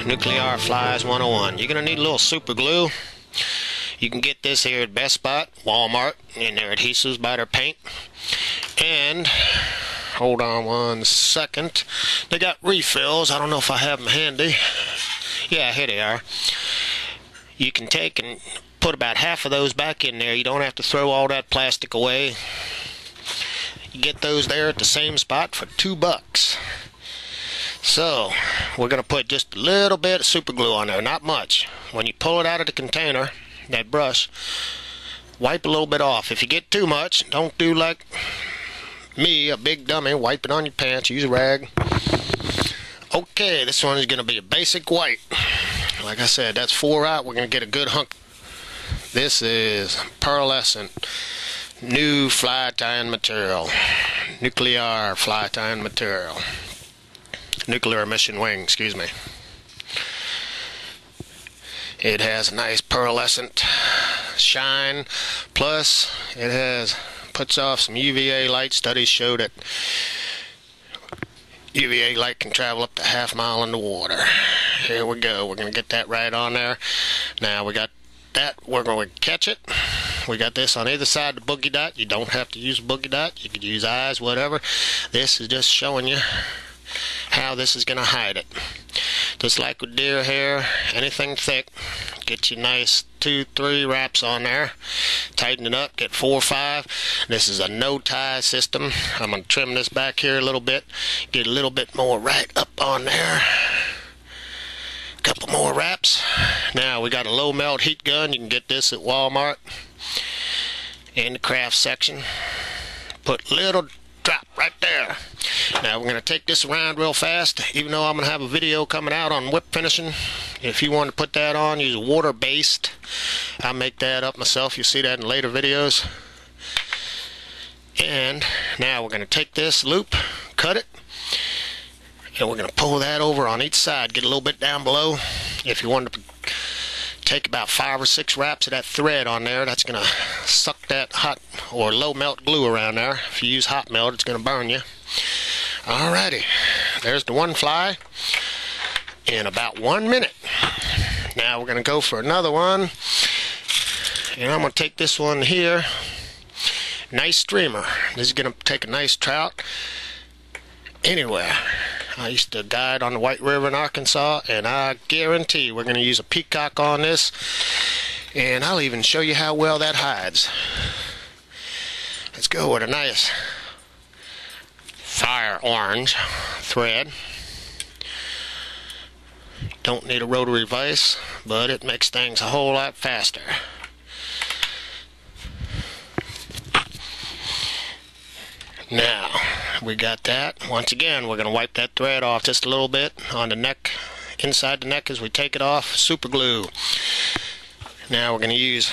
NUCLEE-R Flies 101. You're going to need a little super glue. You can get this here at Best Spot, Walmart, and their adhesives by their paint. And, hold on one second, they got refills. I don't know if I have them handy. Yeah, here they are. You can take and put about half of those back in there. You don't have to throw all that plastic away. You get those there at the same spot for $2. So, we're going to put just a little bit of super glue on there, not much. When you pull it out of the container, that brush, wipe a little bit off. If you get too much, don't do like me, a big dummy, wipe it on your pants, use a rag. Okay, this one is going to be a basic white. Like I said, that's 4 out. We're going to get a good hunk. This is pearlescent, new fly tying material. NUCLEE-R fly tying material. Nuclear emission wing, excuse me. It has a nice pearlescent shine, plus it puts off some UVA light. Studies show that UVA light can travel up to ½ mile in the water. Here we go. We're going to get that right on there. Now we got that. We're going to catch it. We got this on either side of the boogie dot. You don't have to use a boogie dot. You could use eyes, whatever. This is just showing you how this is going to hide it. Just like with deer hair, anything thick, get you nice 2-3 wraps on there. Tighten it up, get 4 or 5. This is a no tie system. I'm going to trim this back here a little bit, get a little bit more right up on there. Couple more wraps. Now we got a low melt heat gun. You can get this at Walmart in the craft section. Put little drop right there. Now we're going to take this around real fast, even though I'm going to have a video coming out on whip finishing. If you want to put that on, use water-based. I make that up myself. You'll see that in later videos. And now we're going to take this loop, cut it, and we're going to pull that over on each side. Get a little bit down below. If you want to take about 5 or 6 wraps of that thread on there, that's going to suck that hot or low melt glue around there. If you use hot melt, it's going to burn you. Alrighty, there's the one fly in about 1 minute. Now we're going to go for another one, and I'm going to take this one here. Nice streamer. This is going to take a nice trout anywhere. I used to guide on the White River in Arkansas, and I guarantee we're going to use a peacock on this, and I'll even show you how well that hides. Let's go with a nice fire orange thread. Don't need a rotary vise, but it makes things a whole lot faster. Now, we got that. Once again, we're going to wipe that thread off just a little bit on the neck, inside the neck as we take it off. Super glue. Now we're going to use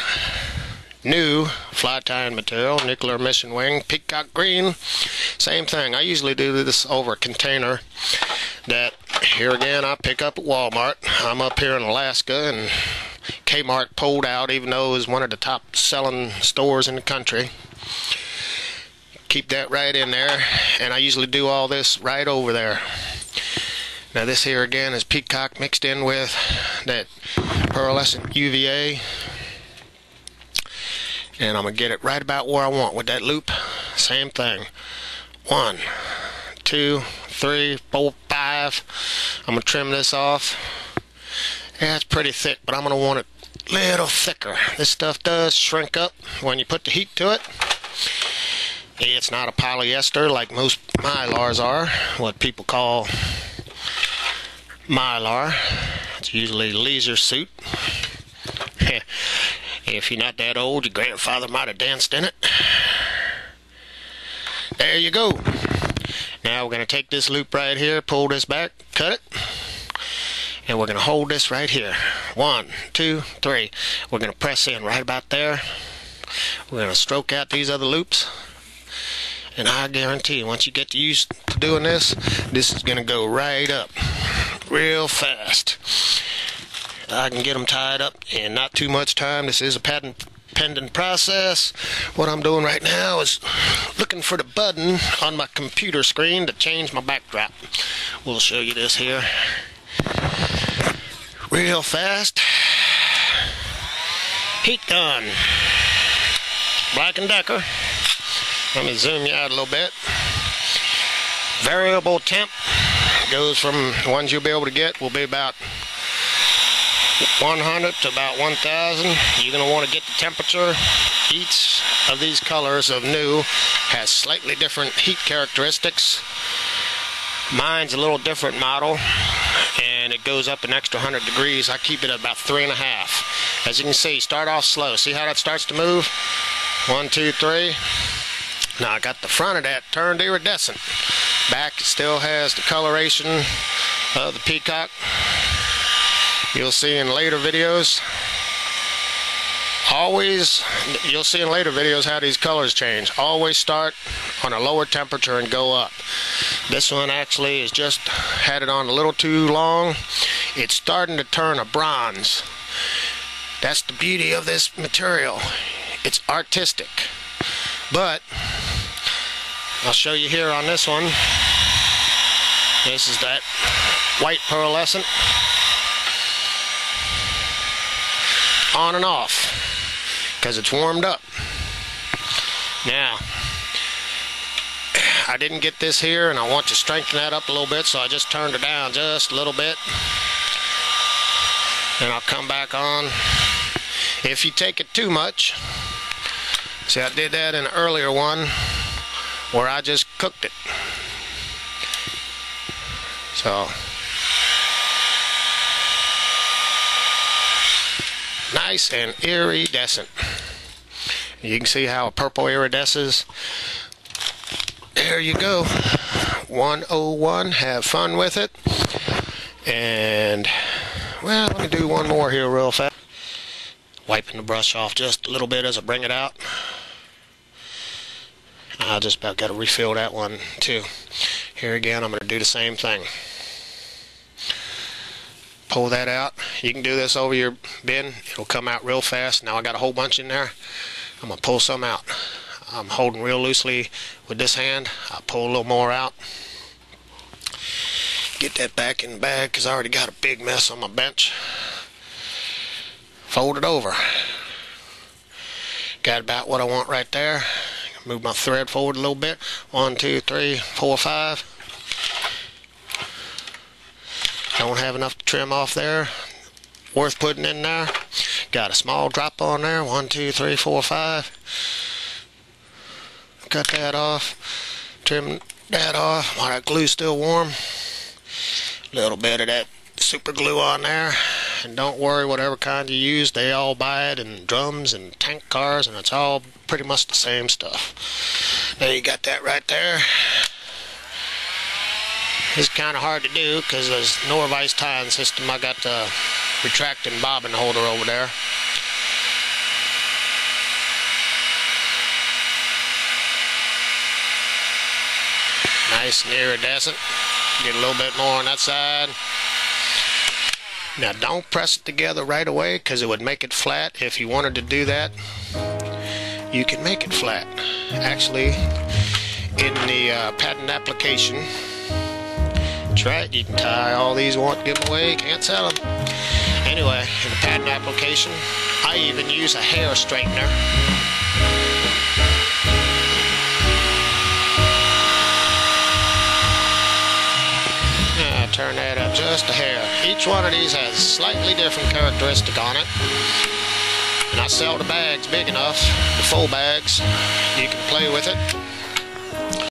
new fly tying material, nuclear emission wing, peacock green. Same thing. I usually do this over a container that, here again, I pick up at Walmart. I'm up here in Alaska, and Kmart pulled out, even though it was one of the top selling stores in the country. Keep that right in there, and I usually do all this right over there. Now this here again is peacock mixed in with that pearlescent UVA, and I'm gonna get it right about where I want with that loop. Same thing. 1, 2, 3, 4, 5. I'm gonna trim this off. Yeah, it's pretty thick, but I'm gonna want it a little thicker. This stuff does shrink up when you put the heat to it. It's not a polyester like most Mylars are, what people call Mylar. It's usually leisure suit. If you're not that old, your grandfather might have danced in it. There you go. Now we're going to take this loop right here, pull this back, cut it, and we're going to hold this right here. 1, 2, 3. We're going to press in right about there. We're going to stroke out these other loops. And I guarantee once you get used to doing this, this is going to go right up real fast. I can get them tied up in not too much time. This is a pending process. What I'm doing right now is looking for the button on my computer screen to change my backdrop. We'll show you this here. real fast. Heat gun. Black & Decker. Let me zoom you out a little bit. Variable temp. Goes from the ones you'll be able to get will be about 100 to about 1000. You're going to want to get the temperature. Each of these colors of new has slightly different heat characteristics. Mine's a little different model, and it goes up an extra 100 degrees. I keep it at about 3.5. As you can see, start off slow. See how that starts to move? 1, 2, 3. Now I got the front of that turned iridescent. Back it still has the coloration of the peacock. You'll see in later videos. You'll see in later videos how these colors change. Always start on a lower temperature and go up. This one actually is just had it on a little too long. It's starting to turn a bronze. That's the beauty of this material. It's artistic. But I'll show you here on this one. This is that white pearlescent. On and off. Because it's warmed up. Now, I didn't get this here, and I want to strengthen that up a little bit, so I just turned it down just a little bit. And I'll come back on. If you take it too much, see, I did that in an earlier one where I just cooked it. So, nice and iridescent. You can see how a purple iridesces. There you go. 101. Have fun with it. And, well, let me do one more here real fast. Wiping the brush off just a little bit as I bring it out. I just about got to refill that one too. Here again, I'm going to do the same thing. Pull that out. You can do this over your bin. It'll come out real fast. Now I got a whole bunch in there. I'm going to pull some out. I'm holding real loosely with this hand. I'll pull a little more out. Get that back in the bag because I already got a big mess on my bench. Fold it over. Got about what I want right there. Move my thread forward a little bit. 1, 2, 3, 4, 5. Don't have enough to trim off there. Worth putting in there. Got a small drop on there. 1, 2, 3, 4, 5. Cut that off. Trim that off while that glue's still warm. A little bit of that super glue on there. And don't worry, whatever kind you use, they all buy it in drums and tank cars, and it's all pretty much the same stuff. There, you got that right there. It's kind of hard to do because there's no devised tying system. I got the retracting bobbin holder over there. Nice and iridescent. Get a little bit more on that side. Now don't press it together right away because it would make it flat. If you wanted to do that, you can make it flat. Actually, in the patent application, that's right, you can tie all these, won't give them away, can't sell them. Anyway, in the patent application, I even use a hair straightener. Turn that up just a hair. Each one of these has slightly different characteristic on it. And I sell the bags big enough, the full bags, you can play with it.